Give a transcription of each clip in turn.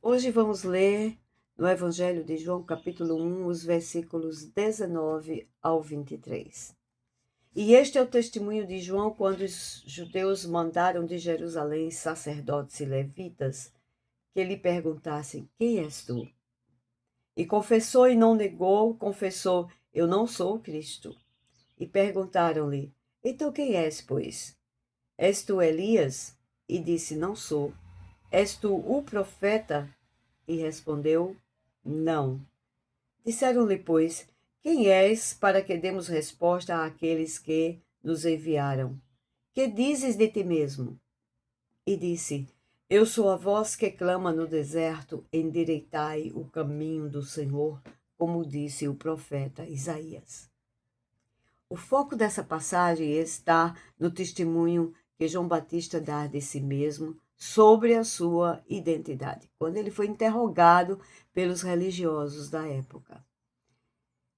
Hoje vamos ler no Evangelho de João, capítulo 1, os versículos 19 ao 23. E este é o testemunho de João quando os judeus mandaram de Jerusalém sacerdotes e levitas que lhe perguntassem: Quem és tu? E confessou e não negou, confessou: Eu não sou o Cristo. E perguntaram-lhe: Então quem és, pois? És tu Elias? E disse: Não sou. És tu o profeta? E respondeu: Não. Disseram-lhe, pois: Quem és, para que demos resposta àqueles que nos enviaram? Que dizes de ti mesmo? E disse: Eu sou a voz que clama no deserto, endireitai o caminho do Senhor, como disse o profeta Isaías. O foco dessa passagem está no testemunho que João Batista dá de si mesmo sobre a sua identidade, quando ele foi interrogado pelos religiosos da época.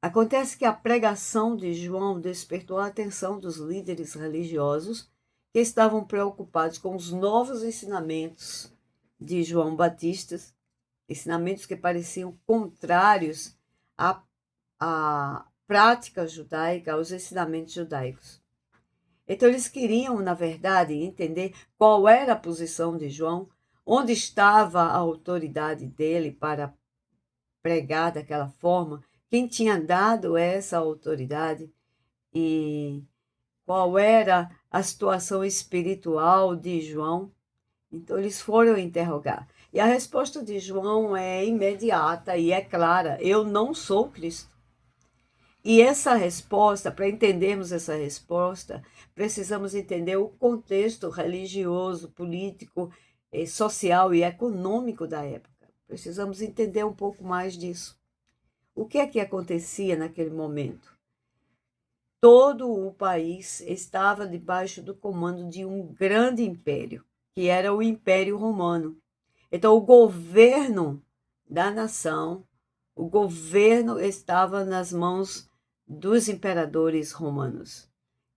Acontece que a pregação de João despertou a atenção dos líderes religiosos que estavam preocupados com os novos ensinamentos de João Batista, ensinamentos que pareciam contrários à prática judaica, aos ensinamentos judaicos. Então eles queriam, na verdade, entender qual era a posição de João, onde estava a autoridade dele para pregar daquela forma, quem tinha dado essa autoridade e qual era a situação espiritual de João. Então eles foram interrogar. E a resposta de João é imediata e é clara: eu não sou Cristo. E essa resposta, para entendermos essa resposta, precisamos entender o contexto religioso, político, social e econômico da época. Precisamos entender um pouco mais disso. O que é que acontecia naquele momento? Todo o país estava debaixo do comando de um grande império, que era o Império Romano. Então, o governo da nação, o governo estava nas mãos dos imperadores romanos,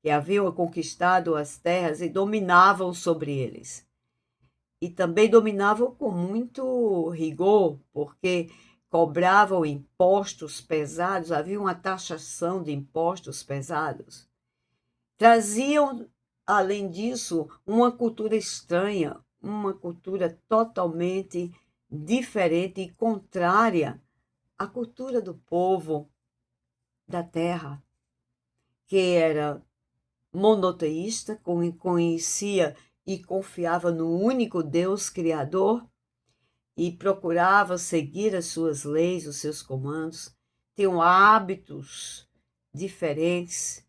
que haviam conquistado as terras e dominavam sobre eles. E também dominavam com muito rigor, porque cobravam impostos pesados, havia uma taxação de impostos pesados. Traziam, além disso, uma cultura estranha, uma cultura totalmente diferente e contrária à cultura do povo da terra, que era monoteísta, conhecia e confiava no único Deus Criador e procurava seguir as suas leis, os seus comandos, tinham hábitos diferentes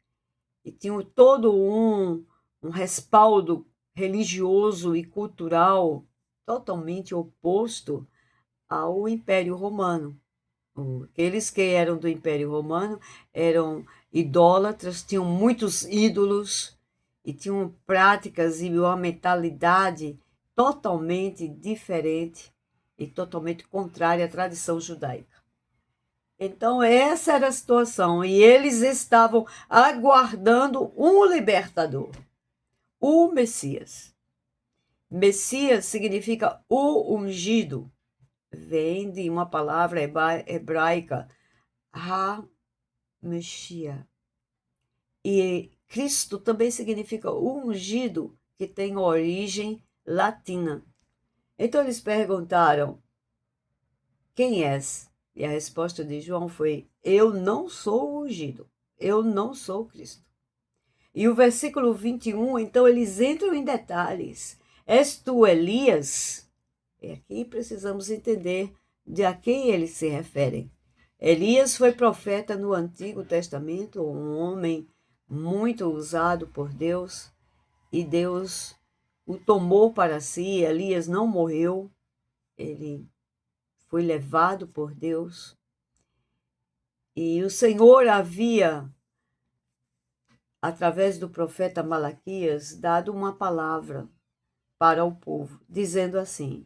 e tinham todo um respaldo religioso e cultural totalmente oposto ao Império Romano. Aqueles que eram do Império Romano eram idólatras, tinham muitos ídolos e tinham práticas e uma mentalidade totalmente diferente e totalmente contrária à tradição judaica. Então, essa era a situação, e eles estavam aguardando um libertador, o Messias. Messias significa o ungido, vem de uma palavra hebraica, Ha-Meshia. E Cristo também significa o ungido, que tem origem latina. Então eles perguntaram: Quem és? E a resposta de João foi: Eu não sou o ungido, eu não sou Cristo. E o versículo 21, então eles entram em detalhes. És tu Elias? E aqui precisamos entender de a quem eles se referem. Elias foi profeta no Antigo Testamento, um homem muito usado por Deus, e Deus o tomou para si. Elias não morreu, ele foi levado por Deus. E o Senhor havia, através do profeta Malaquias, dado uma palavra para o povo, dizendo assim: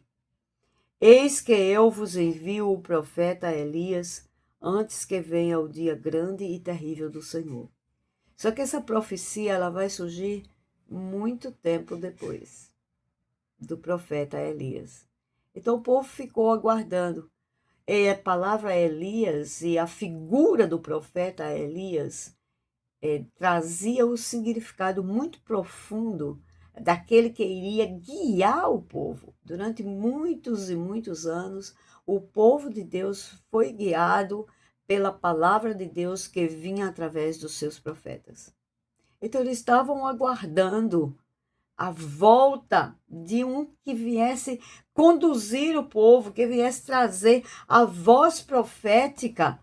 Eis que eu vos envio o profeta Elias antes que venha o dia grande e terrível do Senhor. Só que essa profecia ela vai surgir muito tempo depois do profeta Elias. Então o povo ficou aguardando. E a palavra Elias e a figura do profeta Elias trazia o significado muito profundo daquele que iria guiar o povo. Durante muitos e muitos anos, o povo de Deus foi guiado pela palavra de Deus que vinha através dos seus profetas. Então, eles estavam aguardando a volta de um que viesse conduzir o povo, que viesse trazer a voz profética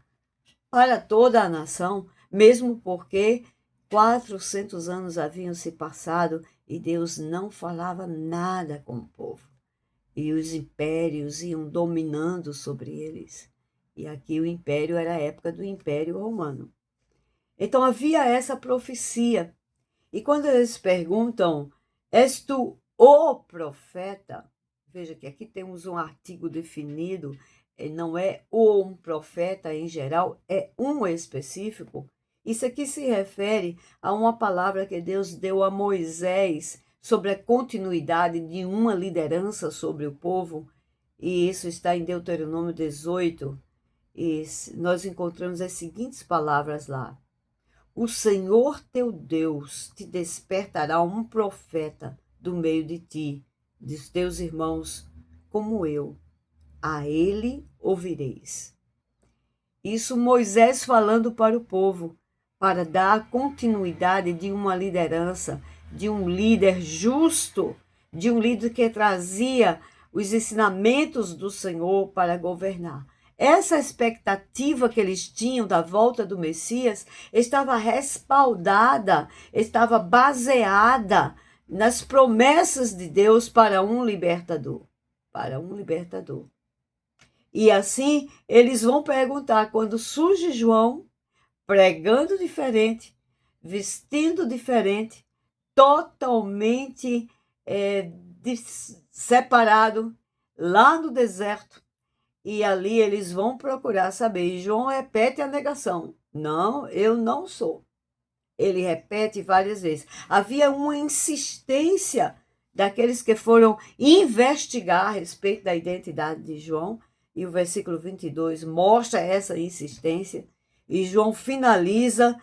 para toda a nação, mesmo porque 400 anos haviam se passado e Deus não falava nada com o povo. E os impérios iam dominando sobre eles. E aqui o império era a época do Império Romano. Então havia essa profecia. E quando eles perguntam, és tu o profeta? Veja que aqui temos um artigo definido, não é um profeta em geral, é um específico. Isso aqui se refere a uma palavra que Deus deu a Moisés sobre a continuidade de uma liderança sobre o povo, e isso está em Deuteronômio 18, e nós encontramos as seguintes palavras lá. O Senhor teu Deus te despertará um profeta do meio de ti, dos teus irmãos, como eu. A ele ouvireis. Isso Moisés falando para o povo, para dar continuidade de uma liderança, de um líder justo, de um líder que trazia os ensinamentos do Senhor para governar. Essa expectativa que eles tinham da volta do Messias estava respaldada, estava baseada nas promessas de Deus para um libertador, para um libertador. E assim eles vão perguntar quando surge João pregando diferente, vestindo diferente, totalmente separado lá no deserto. E ali eles vão procurar saber. E João repete a negação. Não, eu não sou. Ele repete várias vezes. Havia uma insistência daqueles que foram investigar a respeito da identidade de João. E o versículo 22 mostra essa insistência. E João finaliza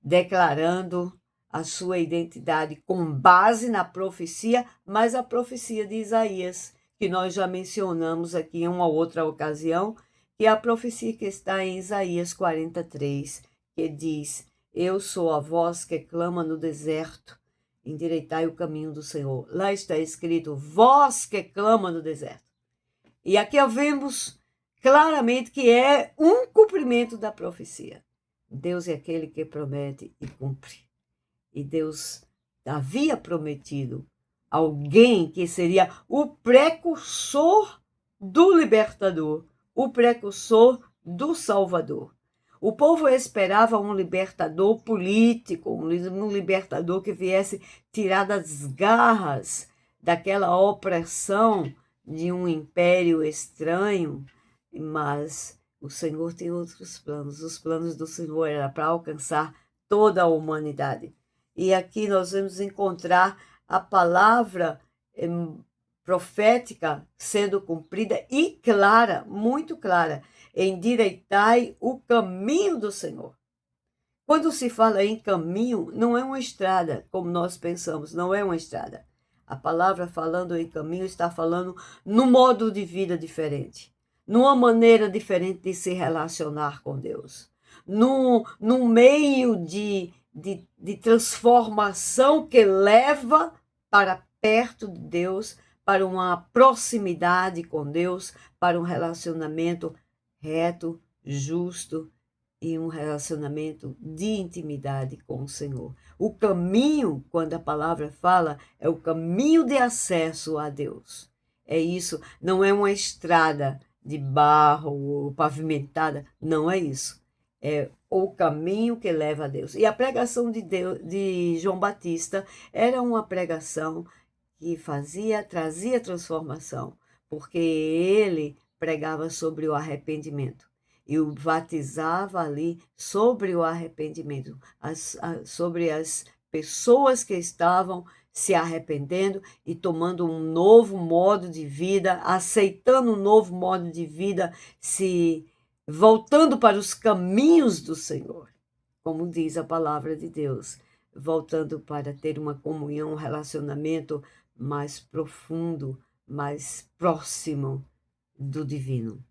declarando a sua identidade com base na profecia, mas a profecia de Isaías, que nós já mencionamos aqui em uma outra ocasião, que é a profecia que está em Isaías 43, que diz: eu sou a voz que clama no deserto, endireitai o caminho do Senhor. Lá está escrito, voz que clama no deserto. E aqui vemos claramente que é um cumprimento da profecia. Deus é aquele que promete e cumpre. E Deus havia prometido alguém que seria o precursor do libertador, o precursor do Salvador. O povo esperava um libertador político, um libertador que viesse tirar das garras daquela opressão de um império estranho, mas o Senhor tem outros planos. Os planos do Senhor eram para alcançar toda a humanidade. E aqui nós vamos encontrar a palavra profética sendo cumprida e clara, muito clara. Endireitai o caminho do Senhor. Quando se fala em caminho, não é uma estrada, como nós pensamos, não é uma estrada. A palavra falando em caminho está falando num modo de vida diferente, numa maneira diferente de se relacionar com Deus, num meio de transformação que leva para perto de Deus, para uma proximidade com Deus, para um relacionamento reto, justo e um relacionamento de intimidade com o Senhor. O caminho, quando a palavra fala, é o caminho de acesso a Deus. É isso, não é uma estrada de barro ou pavimentada, não é isso. É o caminho que leva a Deus. E a pregação de João Batista era uma pregação que trazia transformação, porque ele pregava sobre o arrependimento e o batizava ali sobre o arrependimento, sobre as pessoas que estavam se arrependendo e tomando um novo modo de vida, aceitando um novo modo de vida, se voltando para os caminhos do Senhor, como diz a palavra de Deus, voltando para ter uma comunhão, um relacionamento mais profundo, mais próximo do divino.